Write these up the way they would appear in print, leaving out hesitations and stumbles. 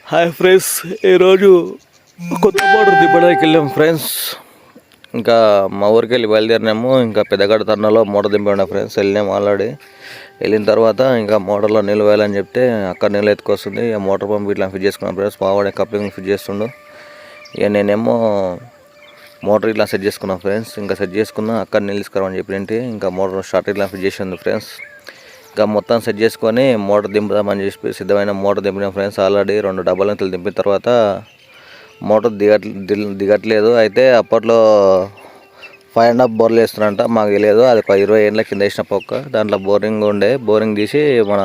Hi friends, ఈరోజు కొత్త motor దింపడానికి వెళ్ళాం ఫ్రెండ్స్. ఇంకా మా ఊరికి వెళ్ళి బయలుదేరినాము. ఇంకా పెద్దగడ్డ తరుణంలో మోటార్ దింపాము ఫ్రెండ్స్. వెళ్ళినాము ఆల్రెడీ. వెళ్ళిన తర్వాత ఇంకా మోటార్లో నీళ్ళు వేయాలని చెప్తే అక్కడ నీళ్ళు ఎత్తుకొస్తుంది. మోటార్ పంప్ ఇట్లా ఫిట్ చేసుకున్నాం ఫ్రెండ్స్. మావాడే కప్లింగ్ ఫిట్ చేస్తుండు. ఇక నేనేమో మోటార్ ఇట్లా సెట్ చేసుకున్నాను ఫ్రెండ్స్. ఇంకా సెట్ చేసుకున్నా అక్కడ నీళ్ళు తీసుకురామని చెప్పి ఇంకా మోటార్ స్టార్ట్ ఇట్లా ఫిట్ చేసింది ఫ్రెండ్స్. ఇంకా మొత్తం సెట్ చేసుకొని మోటార్ దింపుదామని చెప్పి సిద్ధమైన మోటార్ దింపిన ఫ్రెండ్స్. ఆల్రెడీ 2 డబ్బాల నుంచి దింపిన తర్వాత మోటార్ దిగట్లేదు. అయితే అప్పట్లో 5.5 బోర్లు వేస్తున్నారంట, మాకు తెలియదు. అది 20 ఏళ్ళ కింద వేసిన పొక్క. దాంట్లో బోరింగ్ తీసి మన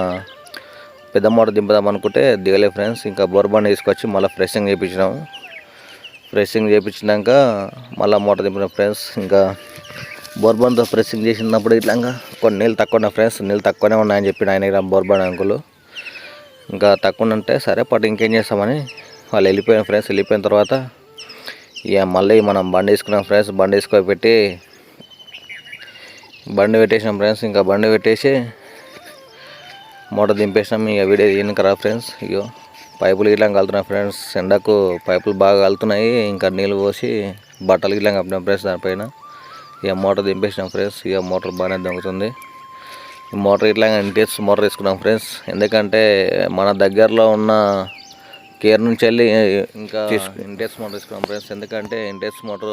పెద్ద మోటార్ దింపుదాం అనుకుంటే దిగలేదు ఫ్రెండ్స్. ఇంకా బోర్ బండి తీసుకొచ్చి మళ్ళీ ఫ్రెషింగ్ చేయించినాము. ఫ్రెషింగ్ చేయించినాక మళ్ళీ మోటార్ దింపిన ఫ్రెండ్స్. ఇంకా బోర్బండ్తో ప్రెస్సింగ్ చేసినప్పుడు ఇట్లా కొన్ని నీళ్ళు తక్కువ ఉన్నాయి ఫ్రెండ్స్. నీళ్ళు తక్కువనే ఉన్నాయని చెప్పి ఆయన బోర్బండ్ అంకులు. ఇంకా తక్కువ ఉంటే సరే పట్టు ఇంకేం చేస్తామని వాళ్ళు వెళ్ళిపోయాం ఫ్రెండ్స్. వెళ్ళిపోయిన తర్వాత ఇక మళ్ళీ మనం బండి వేసుకున్నాం ఫ్రెండ్స్. బండి వేసుకొని బండి పెట్టేసినాం ఫ్రెండ్స్. ఇంకా బండి పెట్టేసి మోటార్ దింపేసినాం. ఇక వీడియో ఈయనకరా ఫ్రెండ్స్. ఇగో పైపులు ఇట్లా కలుతున్నాయి ఫ్రెండ్స్. ఎండకు పైపులు బాగా కలుతున్నాయి. ఇంకా నీళ్ళు పోసి బట్టలు ఇట్లా కప్పినాం ఫ్రెండ్స్ దానిపైన. ఇక మోటార్ దింపేసినాం ఫ్రెండ్స్. ఇక మోటార్ బాగానే దొంగతుంది. మోటార్ ఇట్లా ఇంటెక్స్ మోటార్ వేసుకున్నాం ఫ్రెండ్స్. ఎందుకంటే మన దగ్గరలో ఉన్న కేర్ నుంచి వెళ్ళి ఇంకా ఇంటెక్స్ మోటార్ వేసుకున్నాం ఫ్రెండ్స్. ఎందుకంటే ఇంటెక్స్ మోటార్